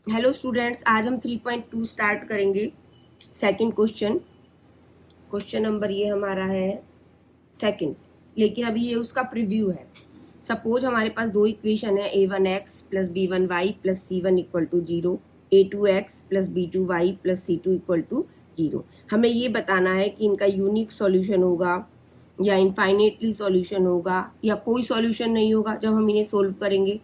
Hello students, आज हम 3.2 start करेंगे। सेकंड क्वेश्चन नंबर ये हमारा है सेकंड, लेकिन अभी ये उसका प्रीव्यू है। सपोज हमारे पास दो इक्वेशन है, a1x plus b1y plus c1 equal to 0, a2x plus b2y plus c2 equal to 0। हमें ये बताना है कि इनका यूनिक सॉल्यूशन होगा या इनफाइनेटली सॉल्यूशन होगा या कोई सॉल्यूशन नहीं होगा जब हम इन्हें सोल्व करेंगे।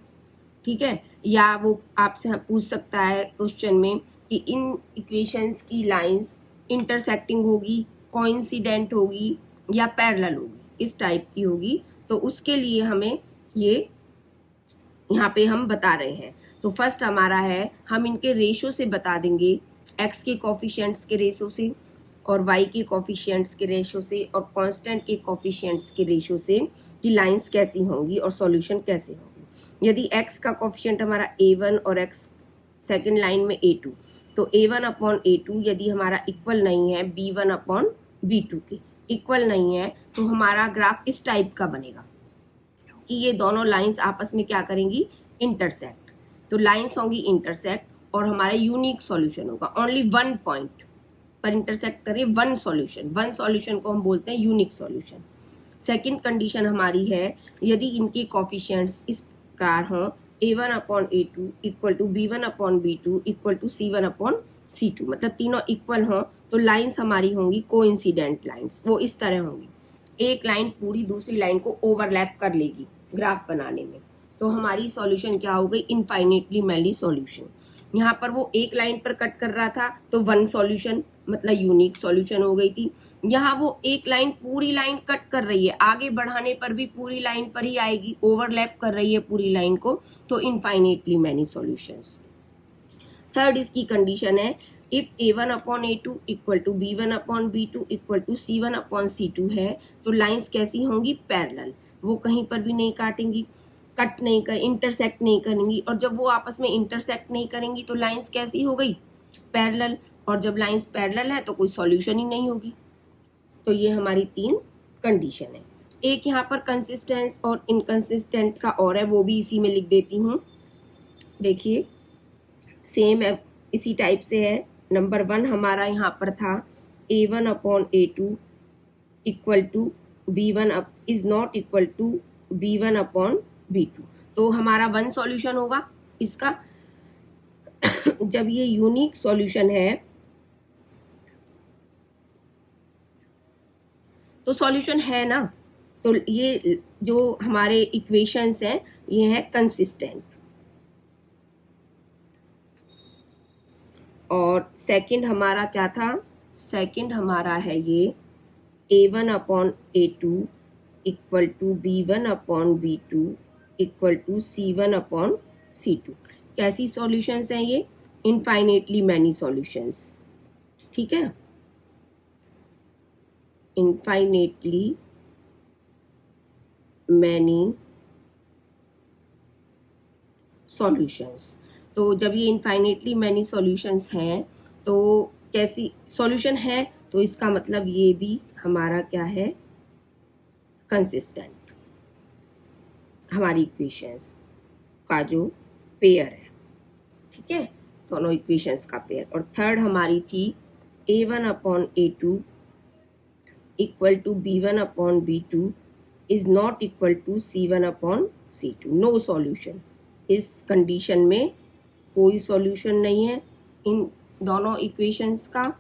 ठीक है, या वो आपसे पूछ सकता है क्वेश्चन में कि इन इक्वेशंस की लाइंस इंटरसेक्टिंग होगी, कोइंसिडेंट होगी या पैरेलल होगी, किस टाइप की होगी। तो उसके लिए हमें ये यहाँ पे हम बता रहे हैं। तो फर्स्ट हमारा है, हम इनके रेशो से बता देंगे, x के कोफिशिएंट्स के रेशो से और y के कोफिशिएंट्स के रेशो से और कांस्टेंट के कोफिशिएंट्स के रेशो से कि लाइंस कैसी होंगी और सॉल्यूशन कैसे होंगे। यदि x का कोफिशिएंट हमारा a1 और x सेकंड लाइन में a2, तो a1 अपॉन a2 यदि हमारा इक्वल नहीं है b1 अपॉन b2 के इक्वल नहीं है, तो हमारा ग्राफ इस टाइप का बनेगा कि ये दोनों लाइंस आपस में क्या करेंगी, इंटरसेक्ट। तो लाइंस होंगी इंटरसेक्ट और हमारा यूनिक सॉल्यूशन होगा, ओनली वन पॉइंट पर इंटरसेक्ट करे वन सॉल्यूशन को हम बोलते हैं यूनिक सॉल्यूशन। सेकंड कंडीशन हमारी है, यदि इनके कोफिशिएंट्स इस प्रकार हों, a1 upon a2 equal to b1 upon b2 equal to c1 upon c2, मतलब तीनों इक्वल हों, तो लाइंस हमारी होंगी कोइंसिडेंट लाइंस। वो इस तरह होंगी, एक लाइन पूरी दूसरी लाइन को ओवरलैप कर लेगी ग्राफ बनाने में। तो हमारी सॉल्यूशन क्या हो गई, इनफाइनेटली मैनी सॉल्यूशन। यहाँ पर वो एक लाइन पर कट कर रहा था तो वन सॉल्यूशन मतलब यूनिक सॉल्यूशन हो गई थी। यहाँ वो एक लाइन पूरी लाइन कट कर रही है, आगे बढ़ाने पर भी पूरी लाइन पर ही आएगी, ओवरलैप कर रही है पूरी लाइन को, तो इनफाइनेटली मैनी सॉल्यूशंस। थर्ड इसकी कंडीशन है, if a1 upon a2 equal to b1 upon b2 equal to c1 upon c2 है, तो लाइंस कैसी होंगी, पैरेलल। वो कहीं पर भी नहीं काटेंगी, कट नहीं कर इंटरसेक्ट नहीं करेंगी, और जब वो आपस में इंटरसेक्ट नहीं करेंगी तो लाइंस कैसी हो गई, पैरेलल। और जब लाइंस पैरेलल है तो कोई सॉल्यूशन ही नहीं होगी। तो ये हमारी तीन कंडीशन है। एक यहाँ पर कंसिस्टेंस और इनकंसिस्टेंट का और है, वो भी इसी में लिख देती हूँ। देखिए सेम है, इसी टाइप से है। नंबर 1 हमारा यहाँ पर था a1 upon a2 equal to b1 up is not equal to b1 upon b2, तो हमारा वन सॉल्यूशन होगा इसका। जब ये यूनिक सॉल्यूशन है तो सॉल्यूशन है ना, तो ये जो हमारे इक्वेशंस हैं ये है कंसिस्टेंट। और सेकंड हमारा क्या था, सेकंड हमारा है ये a1 upon a2 equal to b1 upon b2 equal to c1 upon c2। कैसी सॉल्यूशंस हैं ये, इनफाइनेटली मैनी सॉल्यूशंस। ठीक है, इनफाइनेटली मैनी सॉल्यूशंस। तो जब ये इनफाइनेटली मैनी सॉल्यूशंस हैं तो कैसी सॉल्यूशन है, तो इसका मतलब ये भी हमारा क्या है, कंसिस्टेंट। हमारी इक्वेशंस का जो पेयर है, ठीक है, दोनों इक्वेशंस का पेयर। और थर्ड हमारी थी a1 upon a2 equal to b1 upon b2 is not equal to c1 upon c2, no solution. इस कंडीशन में कोई सॉल्यूशन नहीं है इन दोनों इक्वेशंस का,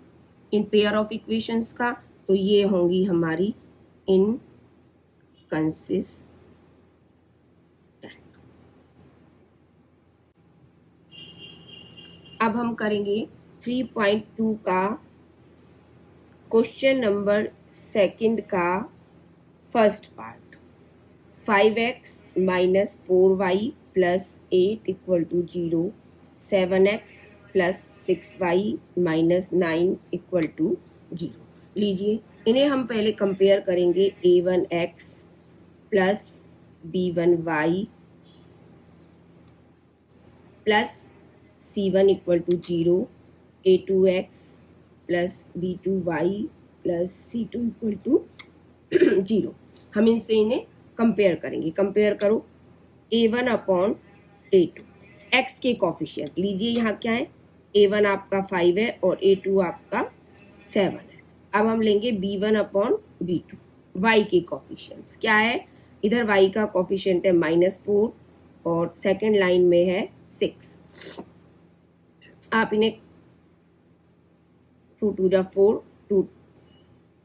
इन पेयर ऑफ इक्वेशंस का, तो ये होंगी हमारी इनकंसिस्टेंट। अब हम करेंगे 3.2 का क्वेश्चन नंबर सेकंड का first part. 5x minus 4y plus 8 equal to 0, 7x plus 6y minus 9 equal to 0। लीजिए इन्हें हम पहले कंपेयर करेंगे, a1x plus b1y plus c1 equal to 0, a2x plus b2y plus c2 equal to 0। हम इनसे इन्हें compare करेंगे। कंपेयर करो a1 अपॉन a2, एक्स के कॉफिशिएंट लीजिए, यहाँ क्या है, A1 आपका 5 है और A2 आपका 7 है। अब हम लेंगे B1 अपॉन B2, y के कॉफिशिएंट्स क्या है, इधर y का कॉफिशिएंट है -4 और सेकेंड लाइन में है 6। आप इन्हें 2 2 जा 4, 2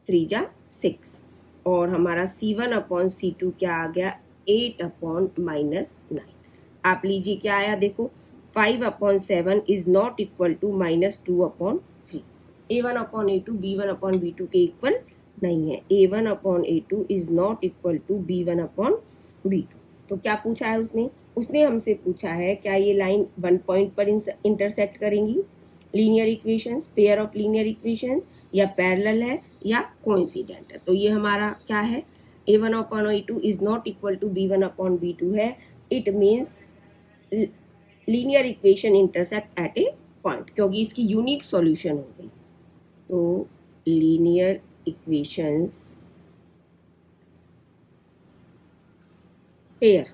3 जा 6 और हमारा C1 अपॉन C2 क्या आ गया, 8 अपॉन -9। आप लीजिए क्या आया, देखो 5 upon 7 is not equal to -2 upon 3। A1 upon A2 B1 upon B2 के इक्वल नहीं है। A1 upon A2 is not equal to B1 upon B2। तो क्या पूछा है उसने हमसे पूछा है क्या ये लाइन 1 पॉइंट पर इंटरसेक्ट करेंगी, linear equations, pair of linear equations, या पैरेलल है या कोइंसिडेंट है। तो ये हमारा क्या है, A1 upon A2 is not equal to B1 upon B2 है। It means linear equation intersect at a point, क्योंकि इसकी यूनिक सॉल्यूशन हो गई। तो linear equations pair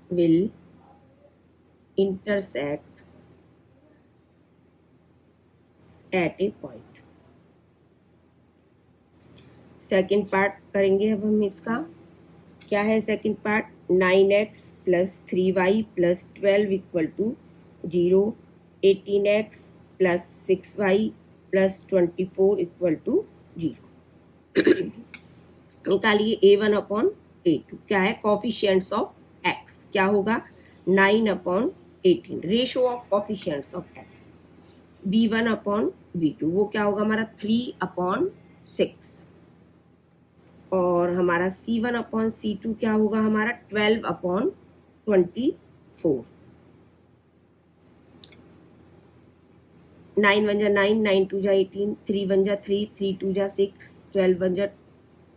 will intersect at a point। Second part करेंगे अब हम इसका, क्या है second part, 9x plus 3y plus 12 equal to 0, 18x plus 6y plus 24 equal to 0। निकालिए A1 अपॉन A2 क्या है, कॉफिशिएंट्स ऑफ x क्या होगा, 9 upon 18, ratio of coefficients of x। B1 upon B2 वो क्या होगा हमारा 3 अपॉन 6 और हमारा C1 अपॉन C2 क्या होगा हमारा 12 अपॉन 24। 9 1 जा 9, 9 2 जा 18, 3 1 जा 3, 3 2 जा 6, 12 1 जा,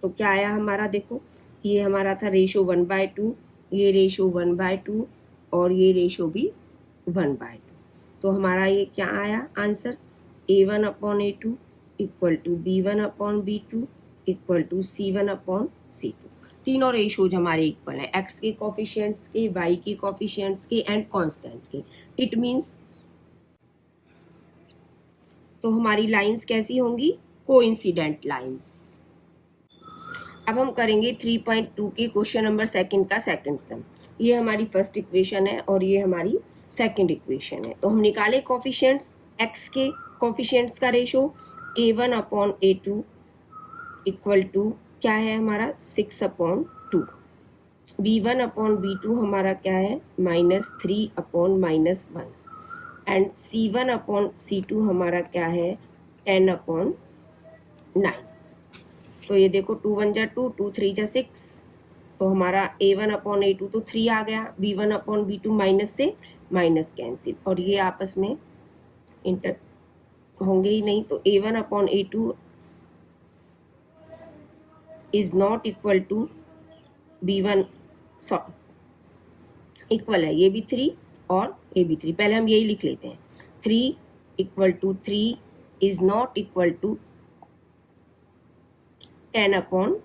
तो क्या आया हमारा, देखो ये हमारा था रेशो 1/2, ये रेशो 1/2 और ये रेशो भी 1/2। तो हमारा ये क्या आया answer, A1 upon A2 equal to B1 upon B2 equal to C1 upon C2। तीनों रेशोज हमारे इक्वल हैं, x के कॉफिशिएंट्स के, y के कॉफिशिएंट्स के एंड कांस्टेंट के। इट मींस तो हमारी लाइंस कैसी होंगी, कोइंसिडेंट लाइंस। अब हम करेंगे 3.2 के क्वेश्चन नंबर सेकंड का सेकंड सम। ये हमारी फर्स्ट इक्वेशन है और ये हमारी सेकंड इक्वेशन है। तो हम निकाले कॉफिशिएंट्स, x के कॉफिशिएंट्स का ratio A1 upon A2 equal to क्या है हमारा 6 अपॉन 2। B1 अपॉन B2 हमारा क्या है -3 upon -1 and C1 upon C2 हमारा क्या है 10 अपॉन 9। तो ये देखो 2 1 जा 2, 2 3 जा 6, तो हमारा A1 अपॉन A2 तो 3 आ गया, B1 अपॉन B2 माइनस से माइनस कैंसिल और ये आपस में इंटर होंगे ही नहीं। तो A1 upon A2 is not equal to B1, sorry equal है, ये भी 3 और ये भी 3, पहले हम यही लिख लेते हैं। 3 equal to 3 is not equal to 10 upon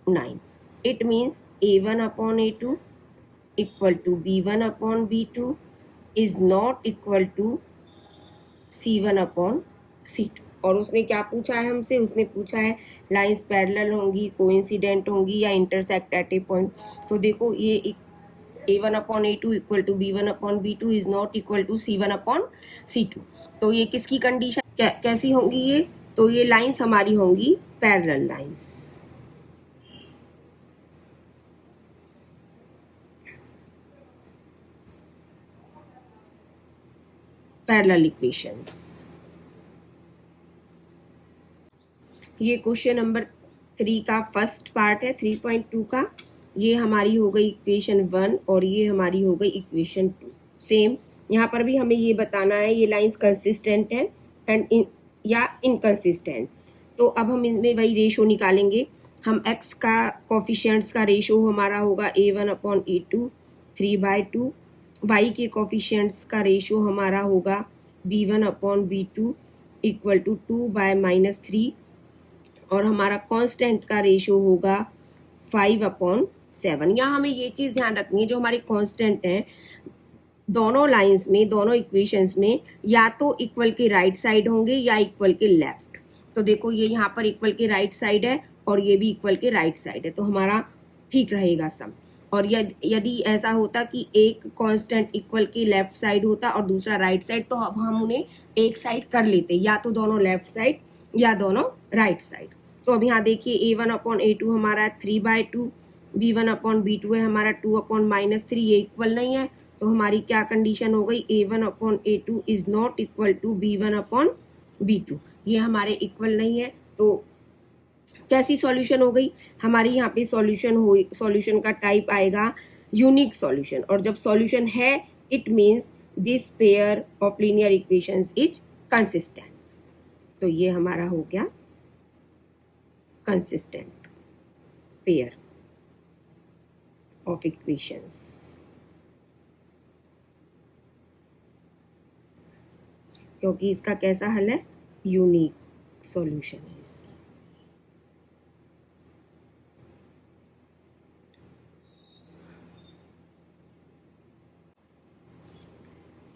9। It means A1 upon A2 equal to B1 upon B2 is not equal to C1 upon C2। और उसने क्या पूछा है हमसे, उसने पूछा है लाइंस पैरेलल होंगी, कोइंसिडेंट होंगी या इंटरसेक्ट एट ए पॉइंट। तो देखो ये A1 upon A2 equal to B1 upon B2 is not equal to C1 upon C2। तो ये किसकी कंडीशन कैसी होंगी ये, तो ये लाइंस हमारी होंगी पैरेलल लाइंस। Parallel equations. ये क्वेश्चन नंबर 3 का फर्स्ट पार्ट है 3.2 का। ये हमारी हो गई इक्वेशन 1 और ये हमारी हो गई इक्वेशन 2। सेम यहाँ पर भी हमें ये बताना है ये लाइंस कंसिस्टेंट हैं एंड या इनकंसिस्टेंट। तो अब हम इनमें वही रेशो निकालेंगे। हम x का कॉफिशिएंट्स का रेशो हमारा होगा A1 अपॉन A2 3/2, y के कॉफिशिएंट्स का रेशो हमारा होगा B1 upon B2 equal to 2/-3 और हमारा कांस्टेंट का रेशो होगा 5 अपॉन 7। यहाँ हमें ये चीज़ ध्यान रखनी है, जो हमारे कांस्टेंट हैं दोनों लाइंस में, दोनों इक्वेशंस में, या तो इक्वल के राइट साइड होंगे या इक्वल के लेफ्ट। तो देखो ये यहाँ पर इक्वल के राइट साइड है और ये भी इक्वल के राइट साइड है, तो हमारा ठीक रहेगा सम। और यदि ऐसा होता कि एक कांस्टेंट इक्वल के लेफ्ट साइड होता और दूसरा राइट साइड, तो अब हम उन्हें एक साइड कर लेते, या तो दोनों लेफ्ट साइड या दोनों राइट साइड। तो अब यहाँ देखिए a1/a2 हमारा 3/2, b1/b2 है हमारा 2/-3, ये इक्वल नहीं है, तो हमारी क्या कंडीशन हो गई, a1/a2 is not equal to b1/b2, ये हमारे इक्वल नहीं है। तो कैसी सॉल्यूशन हो गई हमारी, यहाँ पे सॉल्यूशन का टाइप आएगा यूनिक सॉल्यूशन, और जब सॉल्यूशन है it means this pair of linear equations is consistent. तो ये हमारा हो गया कंसिस्टेंट पेयर ऑफ इक्वेशंस। क्योंकि इसका कैसा हल है, यूनिक सॉल्यूशन है इसकी।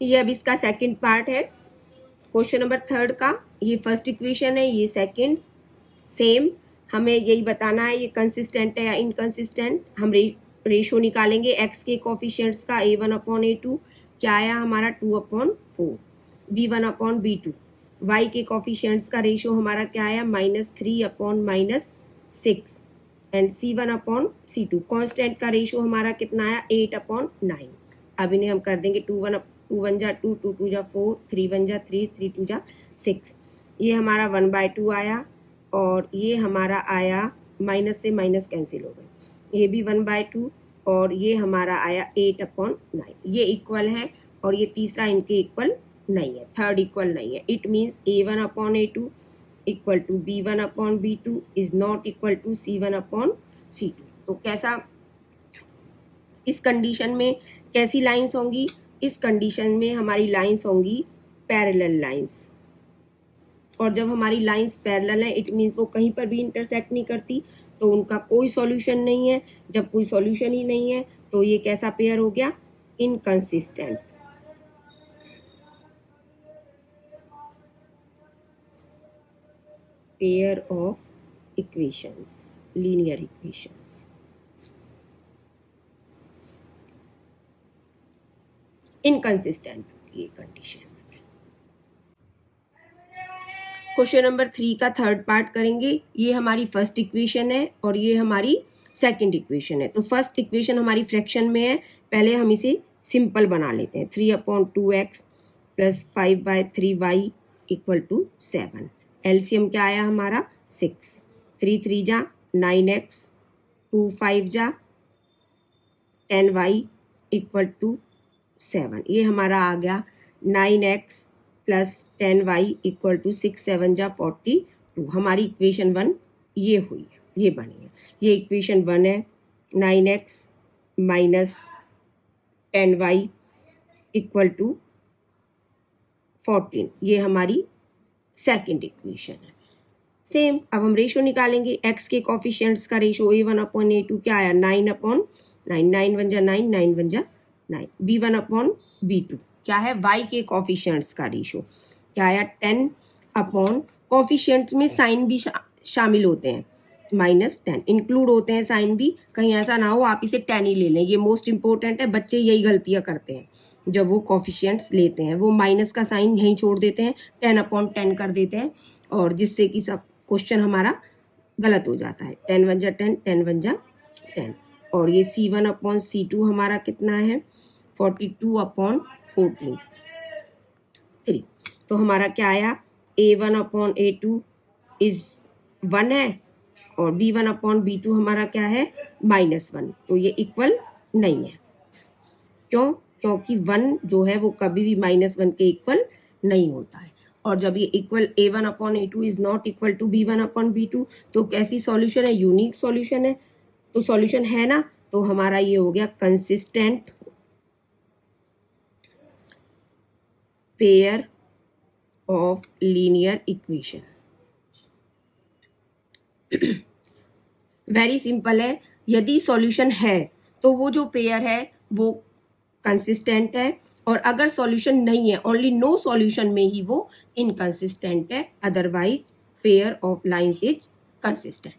ये अब इसका सेकंड पार्ट है क्वेश्चन नंबर 3 का। ये फर्स्ट इक्वेशन है, ये सेकंड। सेम हमें यही बताना है ये कंसिस्टेंट है या इनकंसिस्टेंट। हम रेशो निकालेंगे एक्स के कोफिशिएंट्स का, a1/a2 क्या आया हमारा 2/4, b1/b2। y के कोफिशिएंट्स का रेशो हमारा क्या आया -3/-6, एंड c1/c2। कांस्टेंट का रेशो हमारा कितना आया 8/9। अब इन्हें हम कर देंगे 2 1 जा 2, 2 2 जा 4, 3 1 जा 3, 3 2 जा 6। ये हमारा 1/2 आया, और ये हमारा आया माइनस से माइनस कैंसिल हो गए, ये भी 1/2, और ये हमारा आया 8/9। ये इक्वल है, और ये तीसरा इनके इक्वल नहीं है, थर्ड इक्वल नहीं है। It means a1/a2 equal to b1/b2 is not equal to c1/c2। तो कैसा, इस कंडीशन में कैसी लाइंस होंगी, इस कंडीशन में हमारी लाइंस होंगी पैरेलल लाइंस, और जब हमारी लाइंस पैरेलल है इट मीन्स वो कहीं पर भी इंटरसेक्ट नहीं करती, तो उनका कोई सॉल्यूशन नहीं है। जब कोई सॉल्यूशन ही नहीं है तो ये कैसा पेयर हो गया, inconsistent pair of equations, linear equations. Inconsistent ये कंडीशन। क्वेश्चन नंबर 3 का थर्ड पार्ट करेंगे। ये हमारी फर्स्ट इक्वेशन है और ये हमारी सेकंड इक्वेशन है। तो फर्स्ट इक्वेशन हमारी फ्रैक्शन में है, पहले हम इसे सिंपल बना लेते हैं। 3/2x plus 5/3y equal to 7। LCM क्या आया हमारा 6, 3 3 जा 9x, 2 5 जा 10y इक्वल टू 7। ये हमारा आ गया 9x plus 10y equal to 6 7 जा 42। हमारी इक्वेशन 1 ये हुई है, ये बनी है। ये इक्वेशन 1 है, 9x minus 10y equal to 14। ये हमारी सेकंड इक्वेशन है। सेम अब हम रेशो निकालेंगे। x के कोफिशिएंट्स का रेशो a1/a2 क्या आया 9/9, 9 1 जा 9, 9 1 जा 9। b1/b2 क्या है, y के कोफिशिएंट्स का रेशो क्या आया 10/, कोफिशिएंट्स में साइन भी शामिल होते हैं, -10 इंक्लूड होते हैं साइन भी, कहीं ऐसा ना हो आप इसे 10 ही ले लें। ये मोस्ट इंपॉर्टेंट है, बच्चे यही गलतियां करते हैं जब वो कोफिशिएंट्स लेते हैं, वो माइनस का साइन यहीं छोड़ देते हैं, 10/10 कर देते हैं, और जिससे कि सब क्वेश्चन हमारा गलत हो जाता है। 10 1 जा 10, 10 1 जा 10। और ये c1/c2 हमारा कितना है 42/14, 3। तो हमारा क्या आया a1/a2 इज 1 है, और b1/b2 हमारा क्या है -1। तो ये इक्वल नहीं है। क्यों, क्योंकि 1 जो है वो कभी भी -1 के इक्वल नहीं होता है। और जब ये equal a1/a2 is not equal to b1/b2, तो कैसी सॉल्यूशन है, यूनिक सॉल्यूशन है। तो सॉल्यूशन है ना, तो हमारा ये हो गया consistent pair of linear equation. Very simple है, यदि सॉल्यूशन है तो वो जो पेयर है वो कंसिस्टेंट है, और अगर सॉल्यूशन नहीं है, ओनली नो सॉल्यूशन में ही वो इनकंसिस्टेंट है, otherwise pair of lines is consistent.